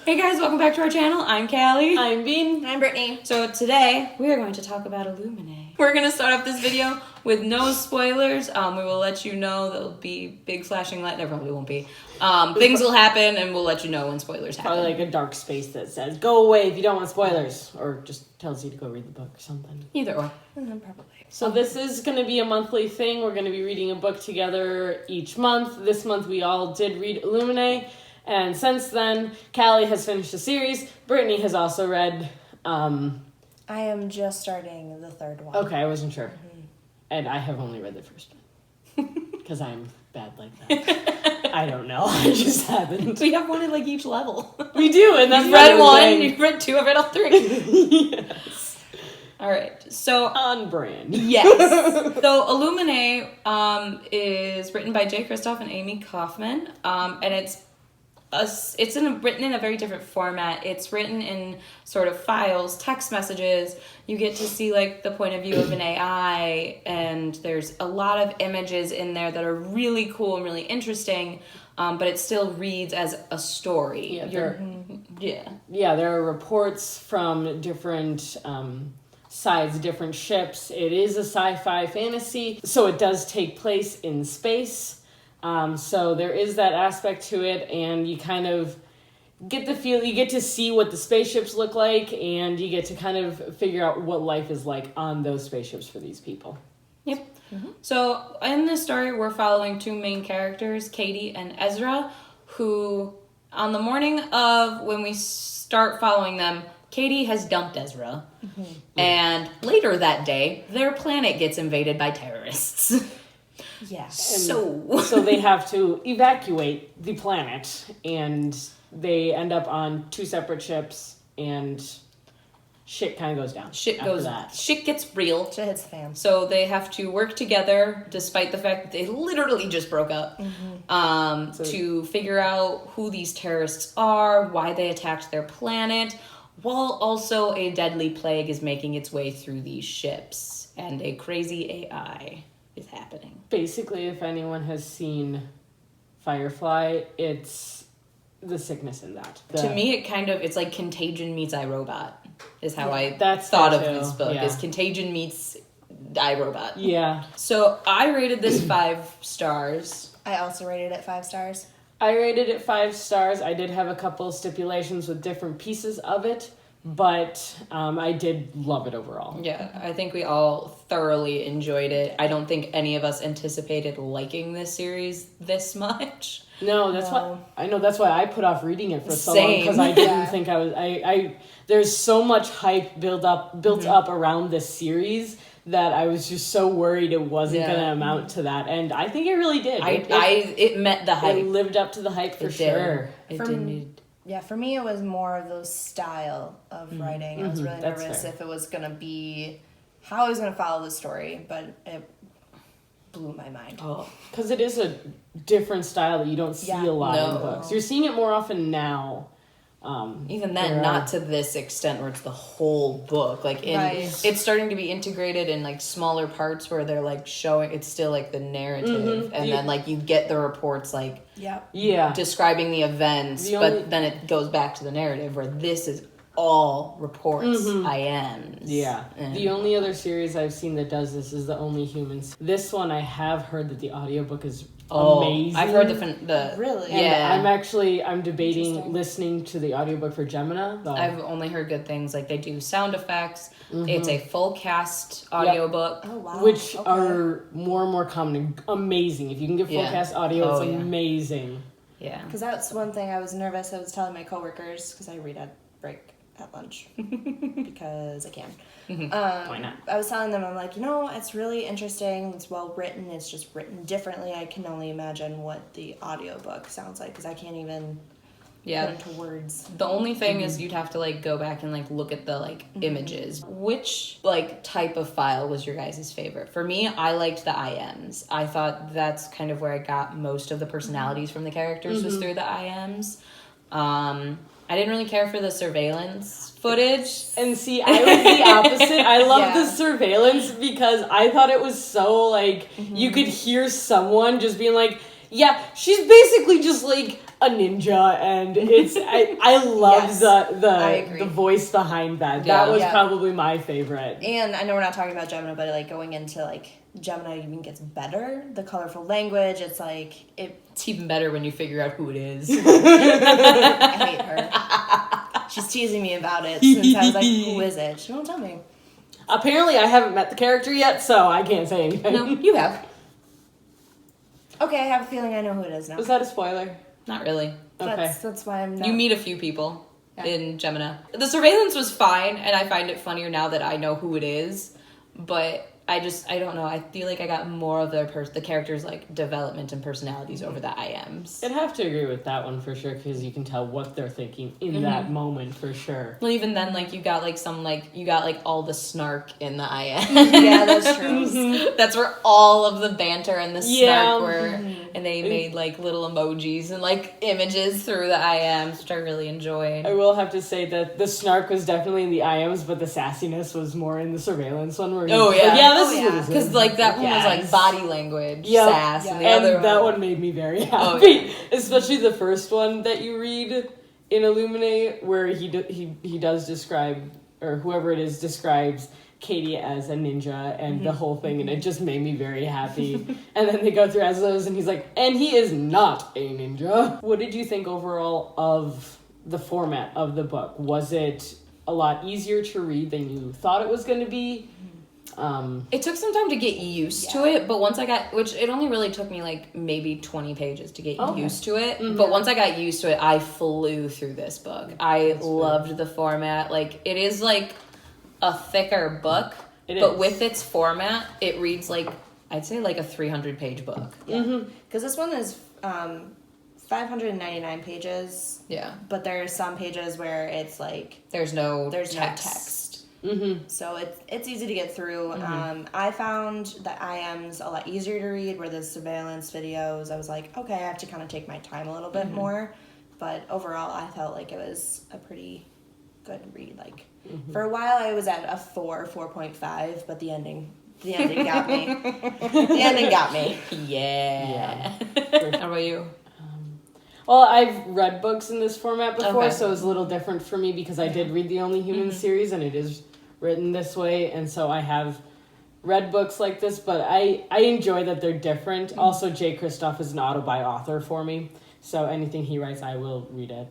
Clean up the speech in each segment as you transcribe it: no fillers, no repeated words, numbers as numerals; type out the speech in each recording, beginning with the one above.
Hey guys, welcome back to our channel. I'm Callie. I'm Bean. I'm Brittany. So today, we are going to talk about Illuminae. We're going to start off this video with no spoilers. We will let you know there'll be big flashing light. There probably won't be. Things will happen and we'll let you know when spoilers happen. Probably like a dark space that says, go away if you don't want spoilers. Or just tells you to go read the book or something. Either or. Probably. So this is going to be a monthly thing. We're going to be reading a book together each month. This month we all did read Illuminae. And since then, Callie has finished the series. Brittany has also read... I am just starting the third one. Okay, I wasn't sure. Mm-hmm. And I have only read the first one. Because I'm bad like that. I don't know. I just haven't. We have one at like each level. We do, and that's You've read one, you've read two, I've read all three. Yes. All right, so... On brand. Yes. So Illuminae is written by Kristoff and Amie Kaufman, and it's written in a very different format. It's written in sort of files, text messages. You get to see like the point of view of an AI, and there's a lot of images in there that are really cool and really interesting, but it still reads as a story. Yeah, there are reports from different sides, different ships. It is a sci-fi fantasy, so it does take place in space. So there is that aspect to it, and you kind of get the feel, you get to see what the spaceships look like, and you get to kind of figure out what life is like on those spaceships for these people. Yep. Mm-hmm. So in this story, we're following two main characters, Katie and Ezra, who on the morning of when we start following them, Katie has dumped Ezra. Mm-hmm. And later that day, their planet gets invaded by terrorists. Yeah. So they have to evacuate the planet, and they end up on two separate ships, and shit kind of goes down. Shit gets real. Shit hits the fan. So they have to work together, despite the fact that they literally just broke up, to figure out who these terrorists are, why they attacked their planet, while also a deadly plague is making its way through these ships, and a crazy AI is happening. Basically, if anyone has seen Firefly, it's the sickness in that. To me, it's like Contagion meets iRobot, is how I That's thought of too. this book, is Contagion meets iRobot. Yeah. So I rated this 5 stars. I also rated it 5 stars. I rated it 5 stars. I did have a couple stipulations with different pieces of it, but I did love it overall. Yeah, I think we all thoroughly enjoyed it. I don't think any of us anticipated liking this series this much. No, that's why I put off reading it for so long, because I didn't think I was. There's so much hype built up around this series that I was just so worried it wasn't going to amount to that, and I think it really did. It met the hype. It lived up to the hype for sure. It did. Yeah, for me, it was more of those style of writing. I was really nervous if it was going to be how I was going to follow the story, but it blew my mind. Oh, because it is a different style that you don't see a lot in books. You're seeing it more often now. Even then, not to this extent where it's the whole book. Like it's starting to be integrated in like smaller parts where they're like showing it's still like the narrative, and then like you get the reports like describing the events, but then it goes back to the narrative where this is all reports, IMs. Yeah. The only other series I've seen that does this is The Only Humans. This one I have heard that the audiobook is amazing. I've heard the really? And I'm debating listening to the audiobook for Gemini. So. I've only heard good things. Like they do sound effects. It's a full cast audiobook. Oh wow. Which are more and more common and amazing. If you can get full cast audio, it's amazing. Yeah. Because that's one thing I was nervous. I was telling my coworkers, because I read at break at lunch because I can. Why not? I was telling them, I'm like, it's really interesting. It's well written. It's just written differently. I can only imagine what the audiobook sounds like, because I can't even put into words. The only thing is you'd have to like go back and like look at the like images. Which like type of file was your guys' favorite? For me, I liked the IMs. I thought that's kind of where I got most of the personalities from the characters was through the IMs. I didn't really care for the surveillance footage. And see, I was the opposite. I love the surveillance because I thought it was so, like, you could hear someone just being like, yeah, she's basically just, like, a ninja, and it's I love Yes, the agree. the voice behind that. Yeah. That was Yeah. probably my favorite. And I know we're not talking about Gemini, but like going into like Gemini even gets better. The colorful language, it's like It's even better when you figure out who it is. I hate her. She's teasing me about it since I was like, who is it? She won't tell me. Apparently, I haven't met the character yet, so I can't say anything. No, you have. Okay, I have a feeling I know who it is now. Was that a spoiler? Not really. Okay. That's why I'm not. You meet a few people Yeah. in Gemini. The surveillance was fine, and I find it funnier now that I know who it is. But I don't know. I feel like I got more of the characters' like development and personalities over the IMs. I'd have to agree with that one for sure, because you can tell what they're thinking in that moment for sure. Well, even then, like you got all the snark in the IM. Yeah, that's true. That's where all of the banter and the Yeah. snark were, and they made like little emojis and like images through the IMs, which I really enjoyed. I will have to say that the snark was definitely in the IMs, but the sassiness was more in the surveillance one. Where Oh, he's yeah. like, yeah, this Oh, is yeah. what this is. Because like that one was Yes. like body language, Yep. sass, and the And other that one made me very happy. Oh, yeah. Especially the first one that you read in Illuminae, where he does describe, or whoever it is describes Katie as a ninja and the whole thing, and it just made me very happy. And then they go through as those, and he's like, and he is not a ninja. What did you think overall of the format of the book? Was it a lot easier to read than you thought it was going to be? It took some time to get used to it, but once I got, which it only really took me like maybe 20 pages to get used to it. But once I got used to it, I flew through this book. I loved the format. Like, it is like a thicker book, but with its format, it reads like, I'd say like a 300-page book. Yeah. Because this one is 599 pages. Yeah. But there are some pages where it's like There's no there's text. no text. So it's easy to get through. I found the IMs a lot easier to read, where the surveillance videos, I was like, okay, I have to kind of take my time a little bit more. But overall, I felt like it was a pretty good read. Like, for a while, I was at a 4.5, but the ending got me. The ending got me. Yeah. How about you? Well, I've read books in this format before, Okay. so it was a little different for me because I did read the Only Human series, and it is written this way, and so I have read books like this, but I enjoy that they're different. Also, J. Kristoff is an auto-buy author for me, so anything he writes, I will read it,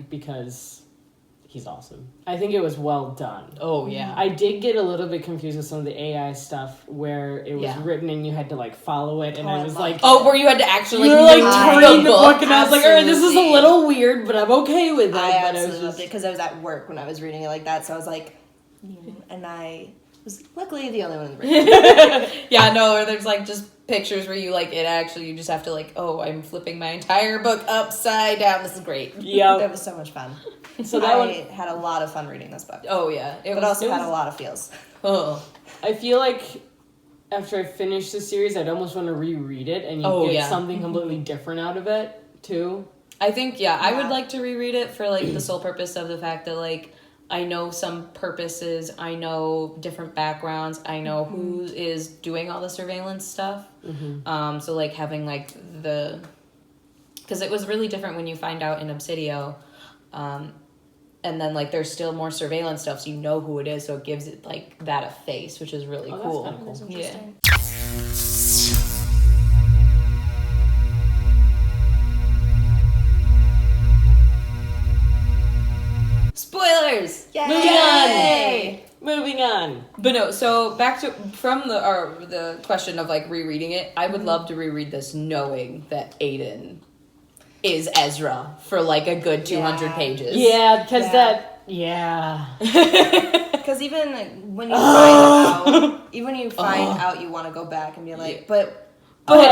because he's awesome. I think it was well done. Oh, yeah. I did get a little bit confused with some of the AI stuff where it was written and you had to like follow it, and I was like, Oh, where you had to actually you were like like read turning the book, and I was like, all right, this is a Absolutely. little weird, but I'm okay with it. I But it absolutely was loved just, it because I was at work when I was reading it like that. So I was like, and I was luckily the only one reading it. Yeah, no, or there's like just pictures where you like it actually, you just have to like, oh, I'm flipping my entire book upside down. This is great. yeah. That was so much fun. So that I one, had a lot of fun reading this book. Oh, yeah. But also had a lot of feels. Oh. I feel like after I finish the series, I'd almost want to reread it, and you get something completely different out of it too. I think, I would like to reread it for like the sole purpose of the fact that like I know some purposes, I know different backgrounds, I know who is doing all the surveillance stuff. So like having like because it was really different when you find out in Obsidio, and then like there's still more surveillance stuff, so you know who it is, so it gives it like that a face, which is really cool. That's kinda cool. That's interesting. Spoilers. Yay! Moving on. But no, so back to from the question of like rereading it, I would love to reread this knowing that Aiden is Ezra for like a good 200 pages. Yeah, because Yeah. Because even like, when you find out, you want to go back and be like, but okay.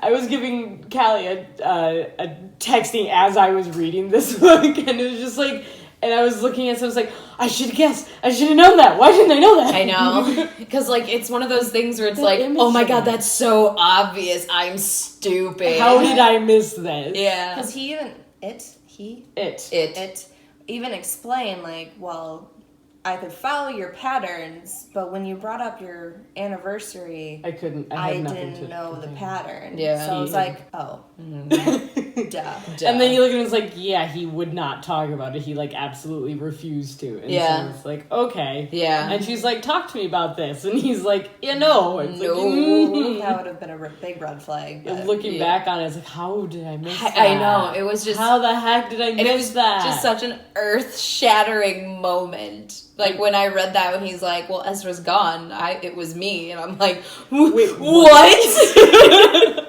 I was giving Callie a texting as I was reading this book, and it was just like, and I was looking at it, so I was like, I should have guessed. I should have known that. Why didn't I know that? I know. Because, like, it's one of those things where it's The like, oh my image god, of it. that's so obvious. I'm stupid. How did I miss this? Yeah. Because he It. even explained, like, well, I could follow your patterns, but when you brought up your anniversary, I couldn't. I had nothing didn't to know the compare. pattern. Yeah. So I was like, oh, duh. And then you look at him, it's like, yeah, he would not talk about it. He, like, absolutely refused to. And Yeah. so it's like, okay. Yeah. And she's like, talk to me about this. And he's like, yeah, no. It's No. like, That would have been a big red flag. But looking back on it, it's like, how did I miss that? I know. It was just... How the heck did I miss And it was that? just such an earth-shattering moment. Like, when I read that, when he's like, well, Ezra's gone, it was me. And I'm like, Wait, what?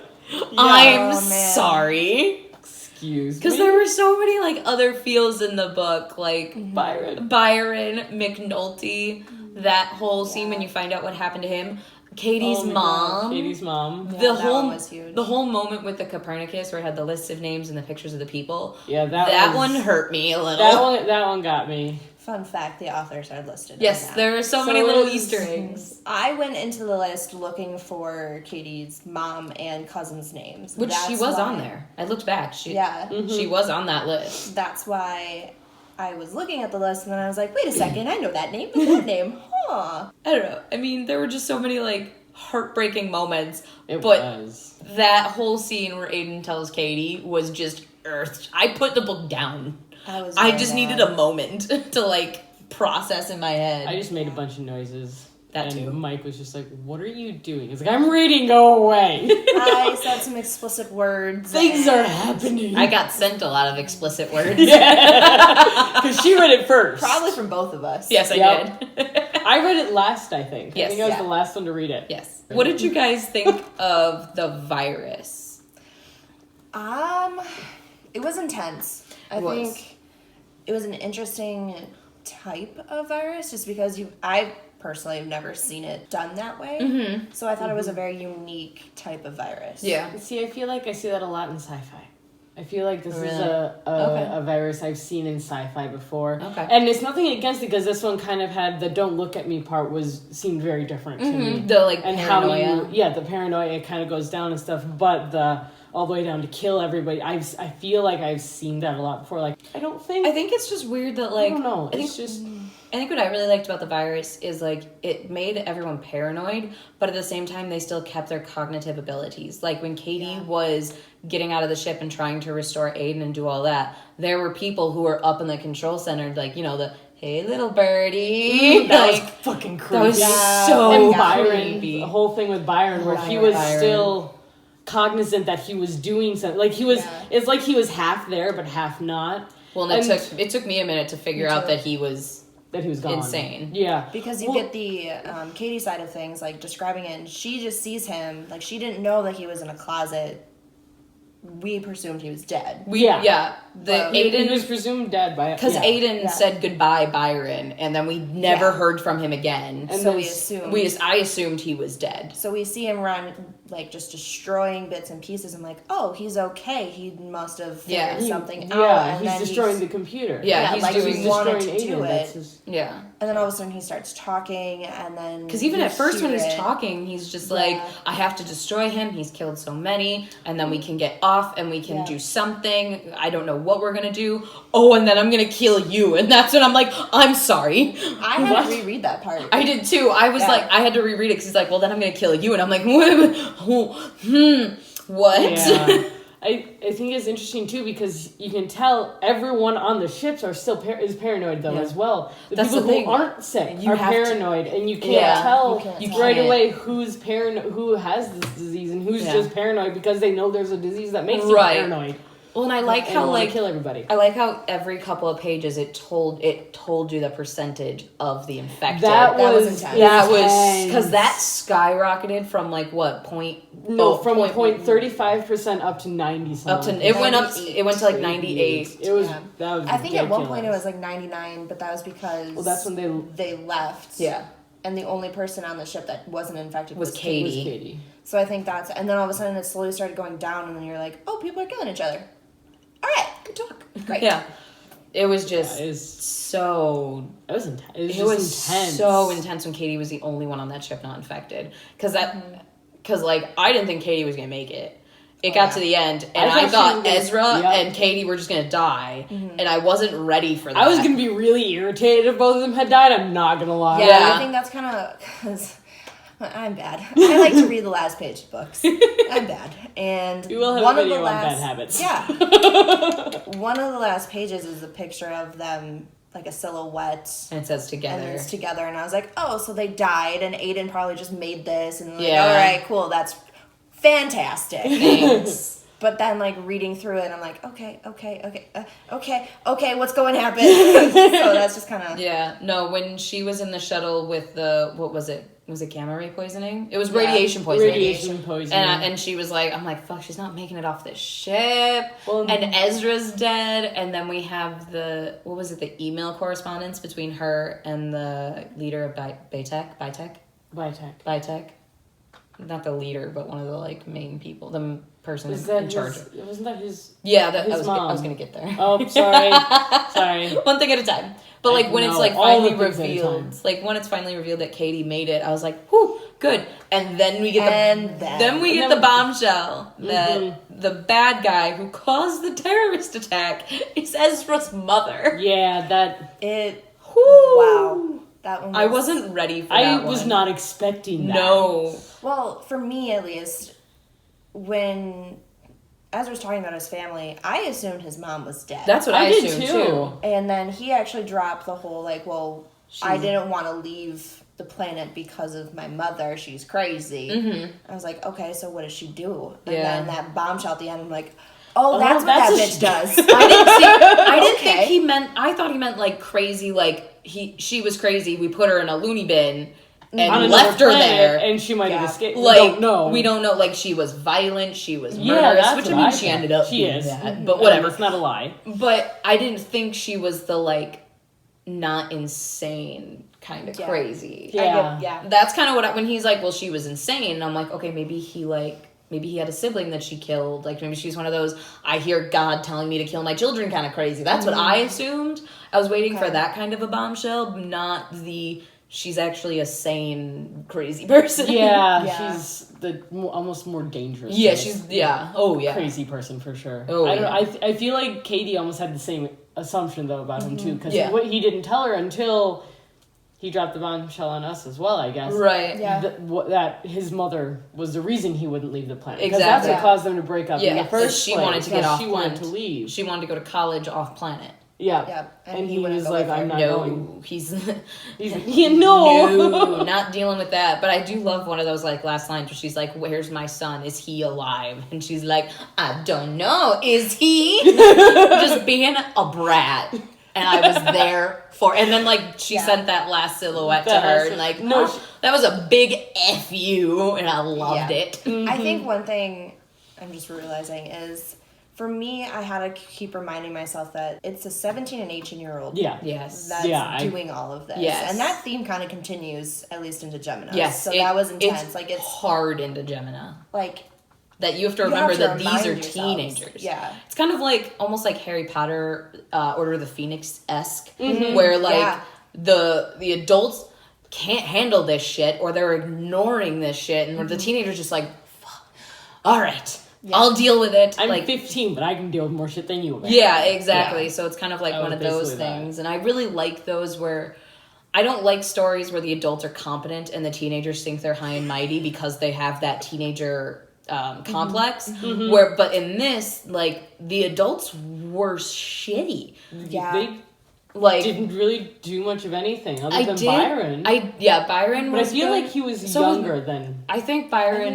I'm Oh, man. sorry. Excuse me. Because there were so many, like, other feels in the book. Like, Byron. McNulty, that whole scene when you find out what happened to him. Katie's Oh my mom. God, Katie's mom. Yeah, that one was huge. The whole moment with the Copernicus where it had the list of names and the pictures of the people. Yeah, that was- one hurt me a little. That one got me. Fun fact, the authors are listed. Yes, on that. there are so So many little is- Easter eggs. I went into the list looking for Katie's mom and cousin's names. Which she That's was why- on there. I looked back. She Yeah. was on that list. That's why I was looking at the list and then I was like, wait a second, I know that name, but that name, huh? I don't know. I mean, there were just so many like heartbreaking moments. It but was. that whole scene where Aiden tells Katie was just earthed. I put the book down. I I just needed a moment to like process in my head. I just made a bunch of noises. That and too. Mike was just like, what are you doing? He's like, I'm reading, go away. I said some explicit words. Things and- are happening. I got sent a lot of explicit words. Because she read it first. Probably from both of us. Yes, I Yep. did. I read it last, I think. Yes. I think I was Yeah. the last one to read it. Yes. What did you guys think of the virus? It was intense. I It was. think it was an interesting type of virus just because I personally have never seen it done that way. Mm-hmm. So I thought it was a very unique type of virus. Yeah. See, I feel like I see that a lot in sci-fi. I feel like this is Really? Okay. a virus I've seen in sci-fi before. Okay. And it's nothing against it because this one kind of had the don't look at me part seemed very different to me. The like And paranoia. the paranoia kind of goes down and stuff, but the all the way down to kill everybody. I feel like I've seen that a lot before. Like, I don't think... I think it's just weird that like I don't know. I think It's just... I think what I really liked about the virus is like it made everyone paranoid, but at the same time they still kept their cognitive abilities. Like when Katie was getting out of the ship and trying to restore Aiden and do all that, there were people who were up in the control center, like, you know, the hey little birdie. That like, was fucking creepy. that was Yeah. so And Byron, creepy. the whole thing with Byron, where he Byron. was Byron. still cognizant that he was doing something. Like he was, Yeah. it's like he was half there but half not. Well, and it took me a minute to figure out that he was That he was gone. insane. Yeah, Because you get the Katie side of things, like describing it, and she just sees him, like she didn't know that he was in a closet. We presumed he was dead. The Well, He Aiden was presumed dead by because Aiden Yeah. said goodbye, Byron, and then we never Yeah. heard from him again. And So then we assumed. I assumed he was dead. So we see him run, like just destroying bits and pieces. I'm like, oh, he's okay. He must have figured something out. Yeah, And he's then destroying the computer. Yeah, like doing- he he's wanted destroying to do Aiden. it. That's his... Yeah. And then all of a sudden he starts talking, and then Because even you at first when hear he's it. talking, he's just like, I have to destroy him. He's killed so many. And then we can get off and we can do something. I don't know what we're going to do. Oh, and then I'm going to kill you. And that's when I'm like, I'm sorry. I had What? to reread that part. I did too. I was like, I had to reread it because he's like, well, then I'm going to kill you. And I'm like, what? Yeah. I think it's interesting too because you can tell everyone on the ships are still is paranoid though as well. The That's people the thing. who aren't sick You are have to- paranoid, and you can't Yeah. tell You can't right tell. away who's who has this disease and who's just paranoid because they know there's a disease that makes you Right. paranoid. Well, and I like And how wanna like kill everybody. I like how every couple of pages it told you the percentage of the infected. That was intense. That was intense. because that skyrocketed from like what point? from point 35% up to 90 up something. to it went up. 98. It went to like 98. It was Yeah. that was. I think at one point it ridiculous. was like 99, but that was because that's when they left. Yeah, And the only person on the ship that wasn't infected was it was Katie. Katie. So I think that's, and then all of a sudden it slowly started going down, and then you're like, oh, people are killing each other. All right, good talk. Great. Yeah, it was just It was so. It was intense. It was, It just was intense. so intense when Katie was the only one on that ship not infected. Because like I didn't think Katie was gonna make it. it got to the end, and I thought Ezra and Katie were just gonna die, and I wasn't ready for that. I was gonna be really irritated if both of them had died. I'm not gonna lie. Yeah, I think that's kind of because I'm bad. I like to read the last page of books. I'm bad, and we will have one a video of the last, on bad habits. Yeah, one of the last pages is a picture of them, like a silhouette, and it says together. And it's together, and I was like, oh, so they died, and Aiden probably just made this, and like, all right, cool, that's fantastic. Thanks. But then, like, reading through it, I'm like, okay, what's going to happen? So that's just kind of... Yeah, no, when she was in the shuttle with the, what was it? Was it gamma ray poisoning? It was radiation poisoning. Radiation poisoning. And she was like, I'm like, fuck, she's not making it off the ship. Well, and Ezra's dead. And then we have the, what was it, the email correspondence between her and the leader of Bitek. Not the leader, but one of the, like, main people. The person in charge. Wasn't that his... Yeah, his mom? I was going to get there. Oh, sorry. One thing at a time. But, like, when it's, like, all finally revealed... Like, when it's finally revealed that Katie made it, I was like, whew, good. And then we get the bombshell that the bad guy who caused the terrorist attack is Ezra's mother. Yeah, Wow. That one I wasn't ready for that I was not expecting that. No. Well, for me, at least, when Ezra was talking about his family, I assumed his mom was dead. That's what I assumed, too. And then he actually dropped the whole, like, well, I didn't want to leave the planet because of my mother. She's crazy. Mm-hmm. I was like, okay, so what does she do? And then that bombshell at the end, I'm like... Oh, that's what that bitch does. I didn't think he meant... I thought he meant, like, crazy, like, she was crazy. We put her in a loony bin and left her there. And she might have escaped. Like, we don't know. Like, she was violent. She was murderous. Which, I mean, she ended up being that. But whatever. It's not a lie. But I didn't think she was the, like, not insane kind of crazy. Yeah. That's kind of what... when he's like, well, she was insane. I'm like, okay, maybe he had a sibling that she killed. Like, maybe she's one of those, I hear God telling me to kill my children kind of crazy. That's what I assumed. I was waiting for that kind of a bombshell, not the, she's actually a sane, crazy person. Yeah. She's the almost more dangerous. Yeah, she's, crazy person for sure. I feel like Katie almost had the same assumption, though, about him, too. Because he didn't tell her until... he dropped the bombshell on us as well, I guess. Right. Yeah. That his mother was the reason he wouldn't leave the planet. Exactly. Because that's what caused them to break up in the first she place. wanted to get off planet. She wanted to leave. She wanted to go to college off planet. Yeah. And he was like, I'm not going. He's no, not dealing with that. But I do love one of those, like, last lines where she's like, where's my son? Is he alive? And she's like, I don't know. Is he? Just being a brat. And I was there for... And then, like, she sent that last silhouette to her. And, like, that was a big F you. And I loved it. Mm-hmm. I think one thing I'm just realizing is... For me, I had to keep reminding myself that it's a 17 and 18-year-old that's doing all of this. Yes. And that theme kind of continues, at least into Gemini. Yes. So that was intense. It's hard into Gemini. Like... that you have to remember that these are yourselves. teenagers. Yeah. It's kind of like, almost like Harry Potter, Order of the Phoenix-esque, where, like, the adults can't handle this shit, or they're ignoring this shit, and the teenagers just like, fuck, all right. Yeah. I'll deal with it. I'm like 15, but I can deal with more shit than you. Man. Yeah, exactly. Yeah. So it's kind of like one of those things. And I really like those where... I don't like stories where the adults are competent and the teenagers think they're high and mighty because they have that teenager complex. Mm-hmm. But in this, like, the adults were shitty. Yeah. They didn't really do much of anything other than Byron. Byron was But I feel like he was younger than... I think Byron...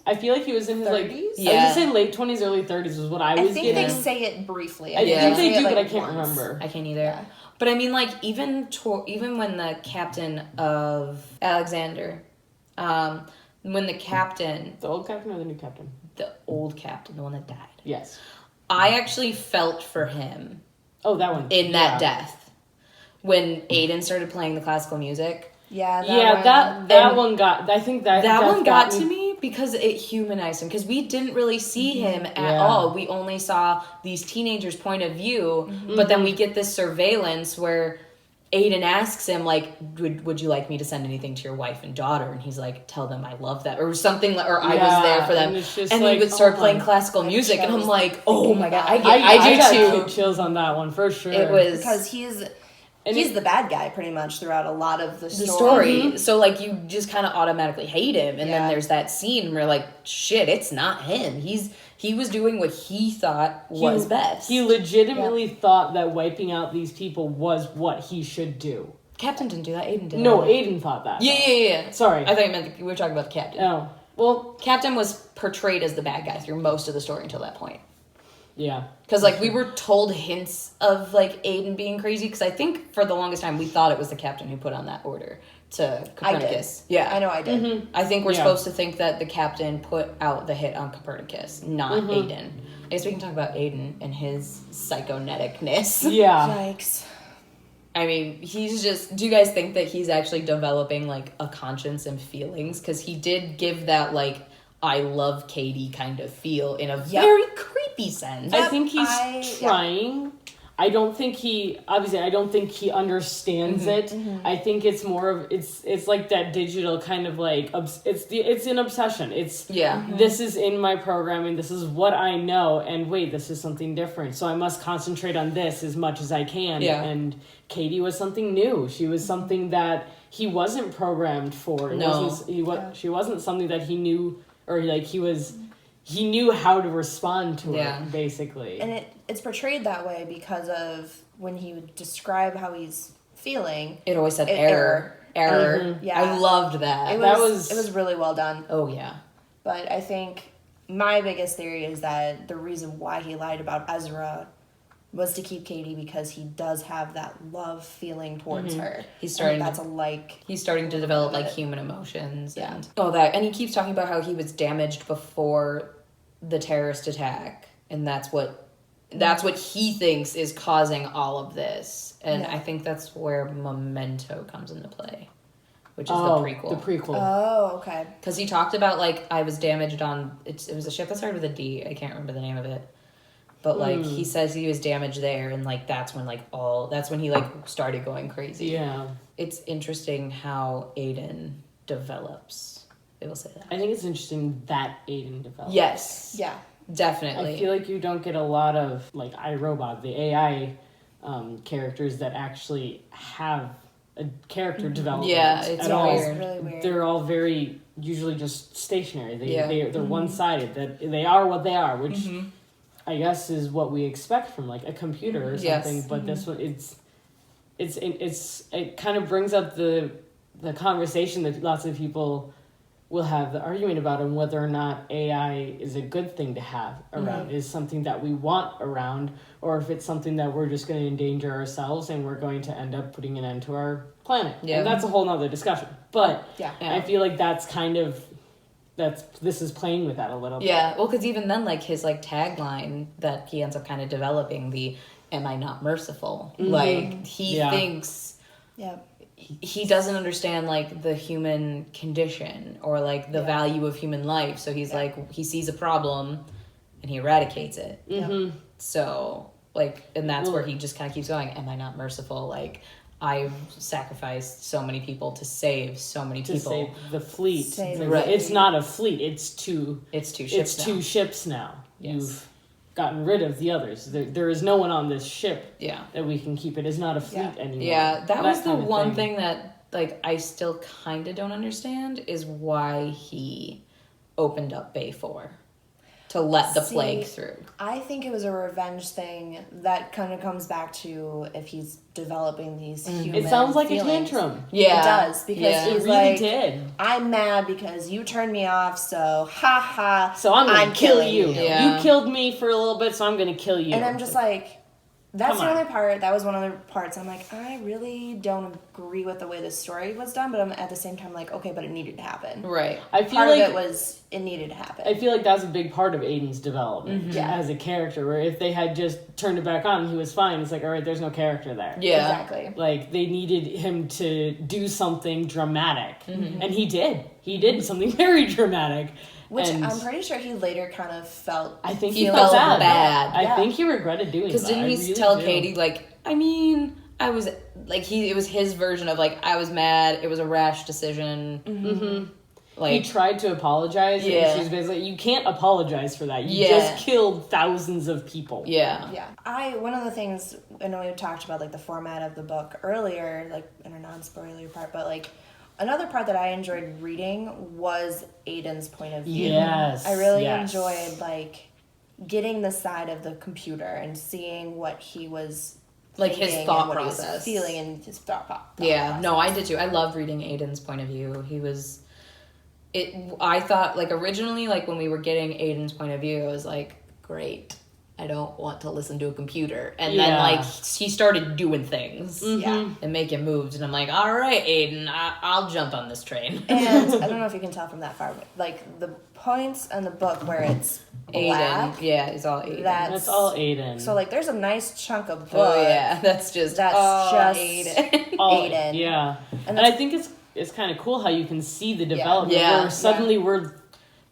I feel like he was in his 30s? I was just saying late 20s, early 30s was what I was getting. I think they say it briefly. I think they do, but I can't remember. I can't either. Yeah. But I mean, like, even when the captain of Alexander... when the captain... The old captain or the new captain? The old captain, the one that died. Yes. I actually felt for him. Oh, that one. In that death. When Aiden started playing the classical music. That one got... I think that one got to me because it humanized him. Because we didn't really see him at all. We only saw these teenagers' point of view. Mm-hmm. But then we get this surveillance where Aiden asks him, like, would you like me to send anything to your wife and daughter? And he's like, tell them I love them, or something, or I was there for them. And he would start playing classical music, and I'm like, oh my God, I do too. Chills on that one, for sure. It was... Because he's the bad guy pretty much throughout a lot of the story. Mm-hmm. So, like, you just kind of automatically hate him. And then there's that scene where, like, shit, it's not him. He was doing what he thought was best. He legitimately thought that wiping out these people was what he should do. Captain didn't do that. Aiden did. No, Aiden thought that. Yeah. Sorry. I thought you meant we were talking about the captain. Oh. Well, Captain was portrayed as the bad guy through most of the story until that point. Yeah. Because, like, we were told hints of, like, Aiden being crazy. Because I think for the longest time we thought it was the captain who put on that order to Copernicus. Yeah, I know I did. Mm-hmm. I think we're supposed to think that the captain put out the hit on Copernicus, not Aiden. I guess we can talk about Aiden and his psychoneticness. Yeah. Yikes. I mean, he's just... Do you guys think that he's actually developing, like, a conscience and feelings? Because he did give that, like, I love Katie kind of feel in a very creepy sense. I think he's trying. I don't think he understands it. Mm-hmm. I think it's more of it's like that digital kind of like it's an obsession. It's this is in my programming. This is what I know, and wait, this is something different. So I must concentrate on this as much as I can. Yeah. And Katie was something new. She was something that he wasn't programmed for. She wasn't something that he knew, or like he knew how to respond to it, basically. And it's portrayed that way because of when he would describe how he's feeling. It always said error. Mm-hmm. Yeah. I loved that. It was really well done. Oh, yeah. But I think my biggest theory is that the reason why he lied about Ezra was to keep Katie because he does have that love feeling towards her. He's starting to develop like human emotions and he keeps talking about how he was damaged before the terrorist attack, and that's what he thinks is causing all of this. And I think that's where Memento comes into play, which is the prequel. The prequel. Oh, okay. Because he talked about like I was damaged on it was a ship that started with a D. I can't remember the name of it. But, like, he says he was damaged there, and, like, that's when he, like, started going crazy. Yeah. It's interesting how Aiden develops. I will say that. I think it's interesting that Aiden develops. Yes. Yeah. Definitely. I feel like you don't get a lot of, like, iRobot, the AI characters that actually have a character development. Yeah, it's weird. Really weird. They're all very, usually just stationary. They're one-sided. That they are what they are, which... Mm-hmm. I guess is what we expect from like a computer or something, but this one it kind of brings up the conversation that lots of people will have the argument about and whether or not AI is a good thing to have around, is something that we want around, or if it's something that we're just going to endanger ourselves and we're going to end up putting an end to our planet. Yeah. And that's a whole nother discussion. But I feel like that's kind of this is playing with that a little bit. Yeah, well, because even then, like, his, like, tagline that he ends up kind of developing, the am I not merciful? Mm-hmm. Like, he thinks... Yeah. He doesn't understand, like, the human condition or, like, the value of human life. So he's, like, he sees a problem and he eradicates it. Mm-hmm. So, like, and that's where he just kind of keeps going, am I not merciful? Like... I've sacrificed so many people to save so many people. To save the fleet. It's not a fleet. It's two ships now. Yes. You've gotten rid of the others. There is no one on this ship that we can keep. It is not a fleet anymore. Yeah, that was the one thing that like I still kind of don't understand is why he opened up Bay 4. To let the plague through. I think it was a revenge thing that kind of comes back to if he's developing these human It sounds like feelings. a tantrum. Yeah. It does. Because he's it really like, did. I'm mad because you turned me off, so ha. So I'm going to kill you. Yeah. You killed me for a little bit, so I'm going to kill you. And I'm just like... That's the only part. That was one of the parts. I'm like, I really don't agree with the way the story was done, but I'm at the same time like, okay, but it needed to happen. Right. I feel part like of it was it needed to happen. I feel like that's a big part of Aiden's development as a character. Where if they had just turned it back on and he was fine, it's like, all right, there's no character there. Yeah, exactly. Like they needed him to do something dramatic, and he did. He did something very dramatic. Which I'm pretty sure he later kind of felt... I think he felt bad. I think he regretted doing that. Because didn't he tell Katie, like, I mean, I was like it was his version of like I was mad. It was a rash decision. Mm-hmm. Like he tried to apologize, Yeah. and she's basically, you can't apologize for that. You Yeah. just killed thousands of people. Yeah. Yeah. One of the things, I know we talked about like the format of the book earlier, like in a non-spoiler part, but like another part that I enjoyed reading was Aiden's point of view. Yes. I really yes. enjoyed like getting the side of the computer and seeing what he was Like his thinking thought and what he process. was feeling and his thought Yeah. process. No, I did too. I loved reading Aiden's point of view. I thought like originally like when we were getting Aiden's point of view, I was like, great. I don't want to listen to a computer. And then like he started doing things Yeah. and making moves, and I'm like, all right, Aiden, I'll jump on this train. And I don't know if you can tell from that far, but like the points in the book where it's black, Aiden, yeah, it's all Aiden. That's all Aiden. so like there's a nice chunk of book. Oh yeah, that's just Aiden. all, Aiden. Yeah. And I think it's kind of cool how you can see the development Yeah. where suddenly we're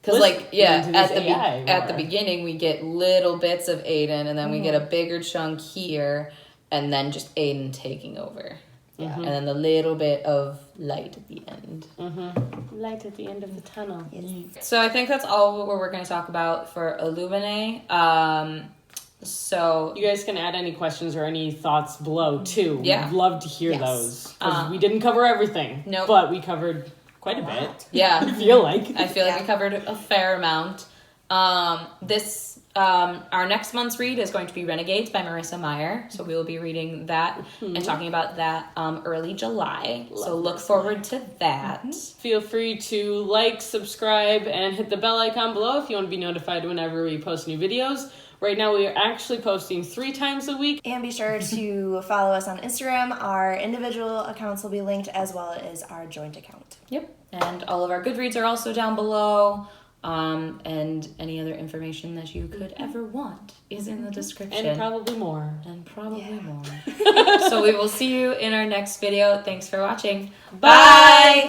Because like AI at the more. beginning we get little bits of Aiden, and then we get a bigger chunk here, and then just Aiden taking over. Yeah. And then the little bit of light at the end. light at the end of the tunnel. So I think that's all what we're going to talk about for Illuminae. So You guys can add any questions or any thoughts below too. Yeah. We'd love to hear Yes. those. 'Cause we didn't cover everything. Nope. But we covered quite a bit. yeah, I feel like. I feel like we covered a fair amount. Our next month's read is going to be Renegades by Marissa Meyer. So we will be reading that and talking about that early July. So look forward to that. Feel free to like, subscribe, and hit the bell icon below if you want to be notified whenever we post new videos. Right now we are actually posting 3 times a week. And be sure to follow us on Instagram. Our individual accounts will be linked as well as our joint account. Yep. And all of our Goodreads are also down below. And any other information that you could ever want is in the description. And probably more. more. So we will see you in our next video. Thanks for watching. Bye!